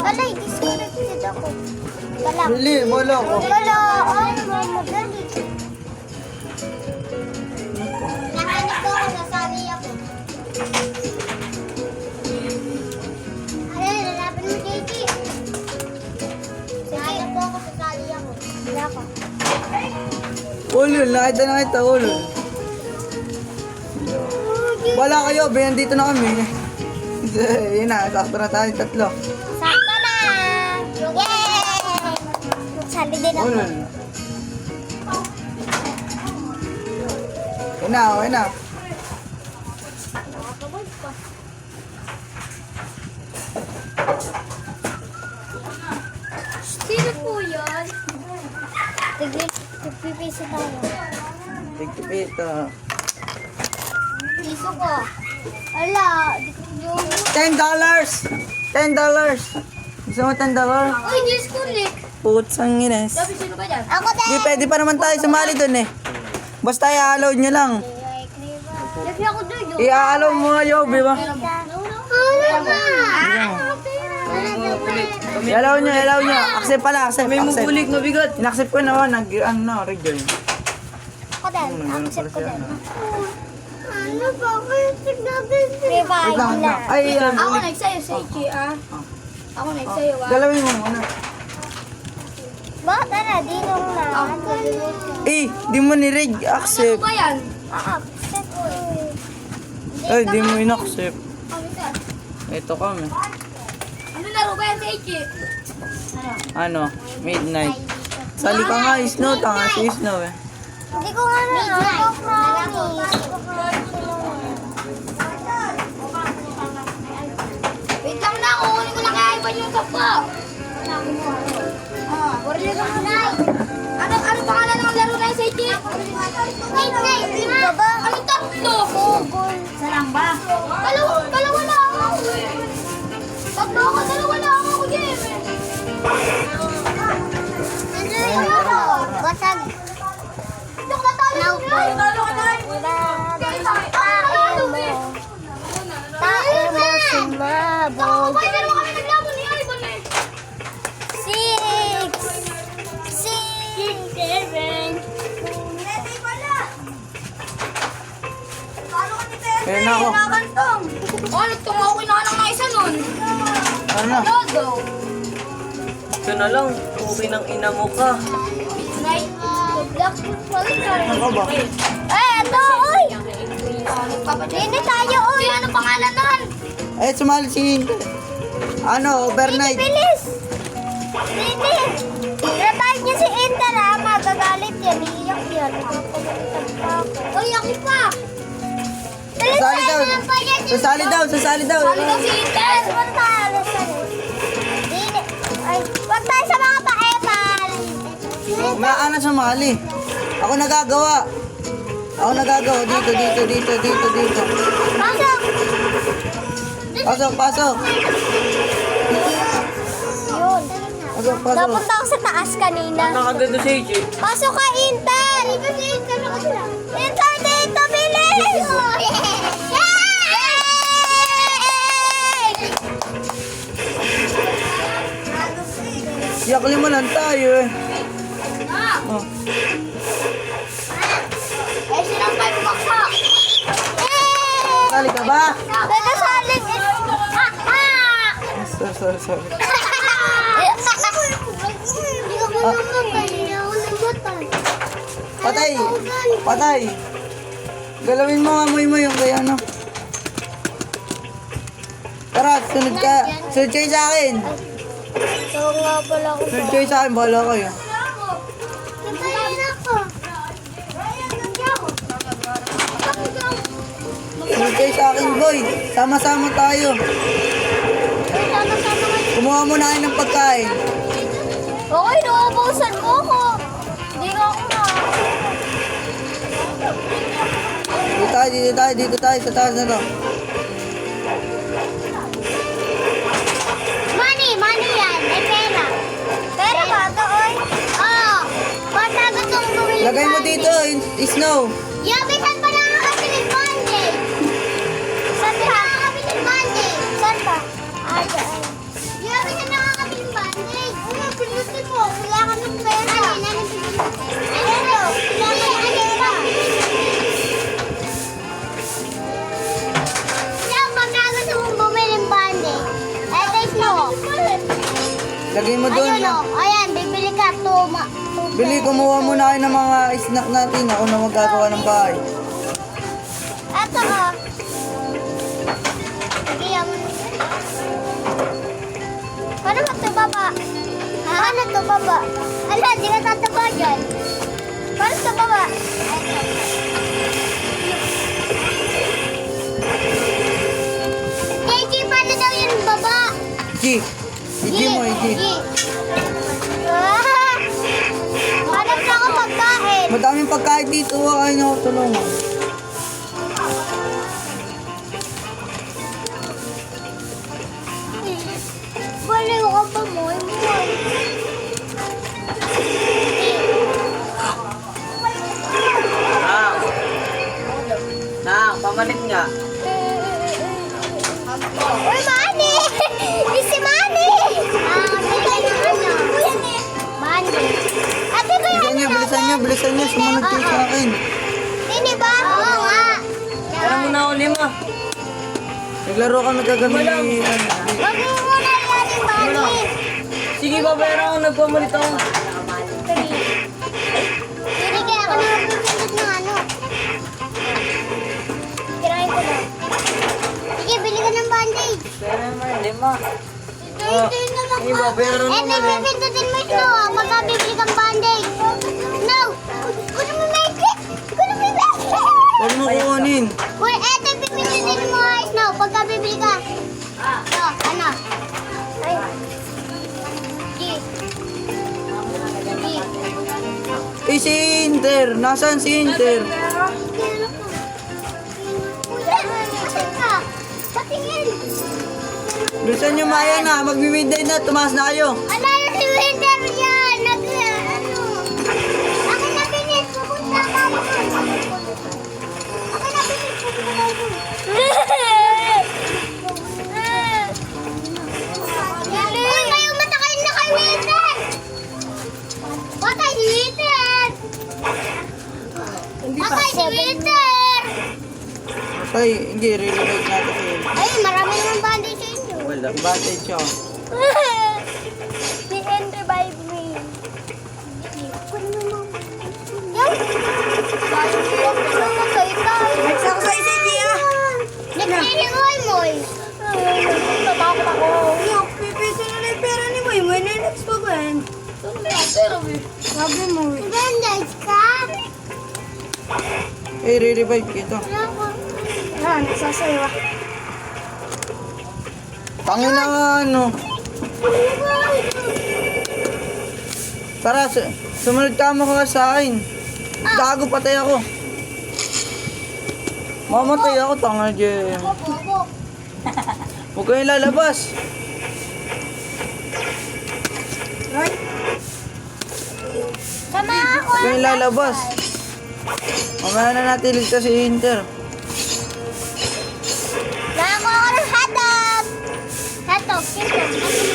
Alay, disconnected ako. Wala. Bili, wala ko. Wala. Ay, madali. Nakanis ko ako, nasali ako. Ay, lalaban mo, JJ. Nakanis ko ako, sasali ako. Wala ka. Ulul, nakita na kita, ulul. Wala kayo, bayan dito na kami. Yun na, sakto na tayo, tatlo. Sakto na! Yay! Sali din ako. Ulul. Yun na, okay na. Sino po yun? Tigpipiso tayo. Tigpipito. Piso ko. Ala, di ko yung... $10! $10! Gusto mo $10? Uy, disconnect. Putsang ines. Sabi, sino ba dyan? Ako din. Hindi, pwede pa naman tayo sumali dun eh. Basta i-allow nyo lang. Lagi ako doon. I-allow mo nga, Yobi ba? Ano ba? I-allow nyo. Accept pala, accept. May accept. mubulik na bigat. In-accept ko naman, nag-rejoin. Ako din. Accept ko din. Ano ba? Wait lang, wait lang. Ay, yan. Ako nagsayo sa Ichi, ah. Ako nagsayo, ah. Galawin mo muna. Bakit na? Di nung na. Eh, di mo ni-reg. Accept. Ano ba yan? Accept ko. Ay, di mo in-accept. Ito kami. Ano laro ba yan sa Ichi? Ano? Midnight. Sali ka nga, Snow. Tanga si Snow eh. Hindi ko nga na. Ako promise. Wait lang na. Kukunin ko lang kaya iban yung kapwa. Warli ka muna. Ano pangalan ng laro na yung sa Ichi? Midnight. Anong tatlo? Sarang ba? Dalawa na ako. Tatlo ako, dalawa na ako, game. Basag. Ito ka tayo. Now, talo ka tayo. Tayo mo sumabog. Pero kami naglamon ni Ivan eh. 6, 7. Kaya na ako. Oh, nagtumawin na lang ng isa nun. Ano na? Lodo. Ito na lang. Okay ng ina mo ka. Midnight. Black Ako ba? ito, uy! Hindi tayo, uy! Ano pangalan nun? Eh, sumali si Inte. Ano, overnight. Bilis! Hindi! Revive niya si Inter, ha? Magagalit yan. Iiyak yan. Uy, aki pa! Sasali daw. Sasali daw, sasali daw. Sali daw si Inter! Ay, wag tayo sa mga paepal! Maana sumali. Ako nagagawa. Dito. Pasok! Pasok. Yun. Pasok. Napunta ako sa taas kanina. Nakaganda sa AJ. Pasok ka, Inter! Inter, dito, bilis! Yakli mo lang tayo eh. Oh. Eh, silang kayo bumaksak! Sali ka ba? Teka, saling! Sorry. Hindi ko namatay. Patay. Galawin mo, amoy mo yung kaya ano. Tara, sunod kayo sa akin. Ito nga pala ako. Sunod kayo sa akin, bahala kayo. Natayin ako. Sunod kayo sa akin, boy. Sama-sama tayo. Sama-sama kayo. Kumuha muna kayo ng pagkain. Okay, nauubusan mo ako. Hindi nga ako na. Dito tayo, sa taas na to. Money yan. May pera. Pera ba ito, oy? Oo. Basta gustong bumili. Lagay mo dito, Snow. Yabi, saan pa nakakabili Monday? Saan pa? Nakakabili Monday. Saan pa? Yabi, saan nakakabili Lagay mo doon. Ayun o. Ayan, bibili ka. Bili, kumuha muna kayo ng mga snack natin. Ako na magagawa ng bahay. Eto o. Lagyan mo. Paano ba ito baba? Paano ito baba? Ala, di ka tataba dyan. Paano ito baba? JJ, paano daw yun baba? G. Iji mo, Iji. Ah! Hanap na ako pagkain. Madaming pagkain dito. Ay, nyo, tulungan. Baliw ka ba mo? Pamalit nga. Uy, Manny! Si Manny! Bigay ng ano? Manny. Ate ko yung Bilisan nyo. Sumunod kayo sa akin. Ini ba? Oo nga. Tara muna ako, Lima. Naglaro kami kagabi ni... Wag mo muna yan yung Manny. Sige, babayaran ako. Nagpamalit ako. Binigay ako ng pipindot ng ano. Tirahin ko lang. Sige, bili ka ng bandage. Pero naman, Lima. Ito na lang. Sige, babayaran Eh, naman eh. pipindutin mo ito. Magkabibili kang bandage. No! Kuno mo magic! Kuno mo magic! Huwag mo kukunin. Uy, eto pipindutin mo guys. No, pagkabibili ka. No, ano? Ay. G. G. Eh, si Inter. Nasaan si Inter? Kuya, asan ka? Patingin. Bilisan nyo, Maya na. Magmi-midnight na. Tumaas na kayo. Ano yung si Winter yan? Ano? Akin na binis. Pupunta ka mo. Akin na binis. Pupunta ka Uy, kayo matakain na kay Winter. Patay si Winter. Patay si Winter. Ay, hindi. Re-revive natin kayo. Ay, marami naman bandage sa inyo. Wala. Batay siya. Si Henry revive me. Yung? Nagsakusay si Gia. Nagsihingoy mo eh. Natakot ako. Yung pipiso na yung pera ni Moy. Moy na yung next pa ba yan? Sabi mo. Bandage ka? Eh, re-revive kita. Ah, nagsasayo. Tangin na nga, ano. Tara, sumunod ka mo ka sa akin. Gago, patay ako. Mamatay ako, tanga, Jem. Huwag kayong lalabas. Sama ako. Huwag kayong lalabas. Mamaya na natin ligtas si Inter. Nako ako ng hotdog. Hotdog, chicken,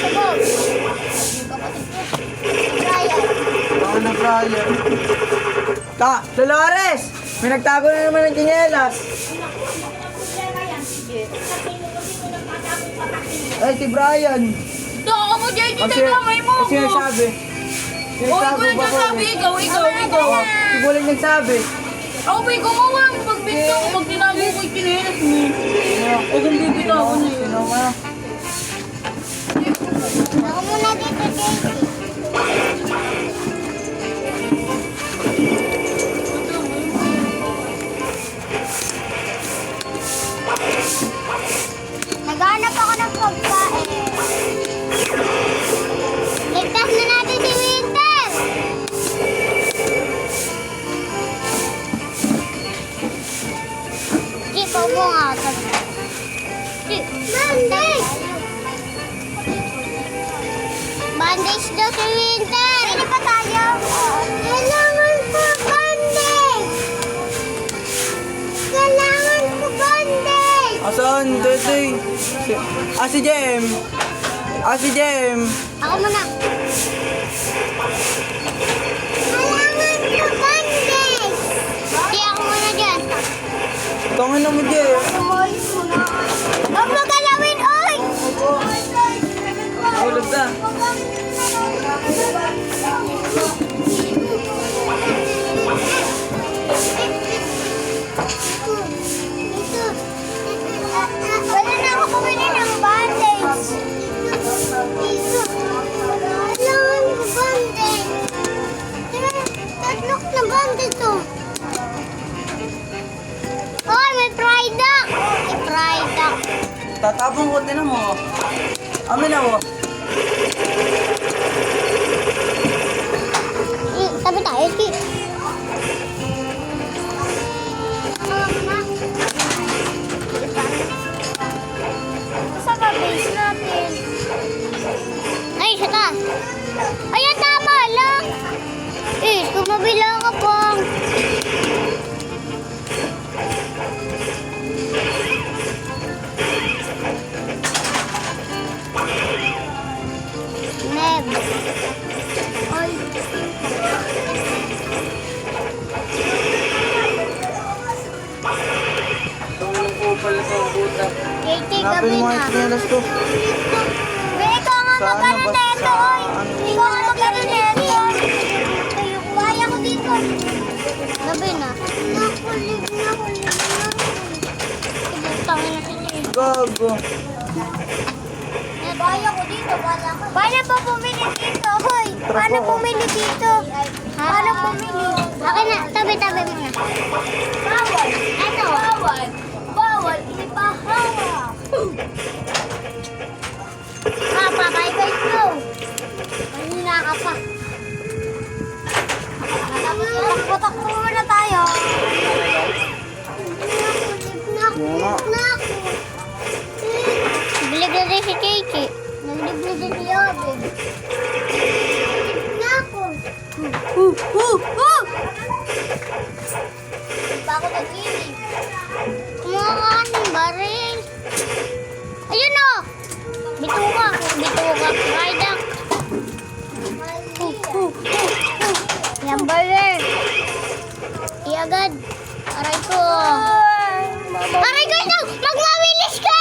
hotdog. Brian. Ako na, Brian. Dolores! May nagtago na naman ng kinyelas. Ay, si Brian. Taka mo, JJ, Kasi, kamay mo. kasi nagsabi. Oy, ko nagsasabi. Ikaw. Si Buling nagsabi. Ako ba'y gumawa? Pagbinto ko, pag tinago ko yung kinelas mo. Huwag ang bibitaw ko na yun. Sino nga? Ako muna dito, JJ. Naghanap ako ng pagkain. Ligtas na natin si Winter. Ipaw mo nga. Bandage! Bandage daw si Winter. Hindi pa tayo. Kailangan ko bandage. Kailangan ko bandage. Asan? Tete? Si Jem. Si Jem. Ako muna. Kailangan ko bandage. Di ako muna dyan. Tangin na mo, Jem. Huwag mo galawin, oy! Ulog na. Tatapon ko, tinan mo. Amin na mo. Tabi tayo, Ki. Saan ka base natin? Ay, siya ka. Ayan, tama lang. Kumabila ka pang. Neb. Ay. Tulong ko pala sa puta. Kiki, Hanapin gabi mo ang na. chinelas ko. Be, ikaw nga Saan magkano na ba? neto, oy. Saan? Ikaw nga magkano neto. Kaya ko dito. Gabi na. Nakulig. Tangin na sila. Gago. Baya ko dito, bala ko. Paano pa pumili dito, hoy? Paano pumili dito? Paano pumili? Okay na, tabi-tabi mo na. Bawal. Ano? Bawal. Ipahawak. Bye-bye, go. Kanina ka pa. Takbo-takbo muna tayo. Bilig na rin si Kiki. Nagliblig din si Yobe. Nako. Ba ako nag-inig? Kumuha ka ng baril. Ayun o! Bituka. Ride up. Yan baril. Iagad. Aray ko. Aray ko ito! Magmawilis ka!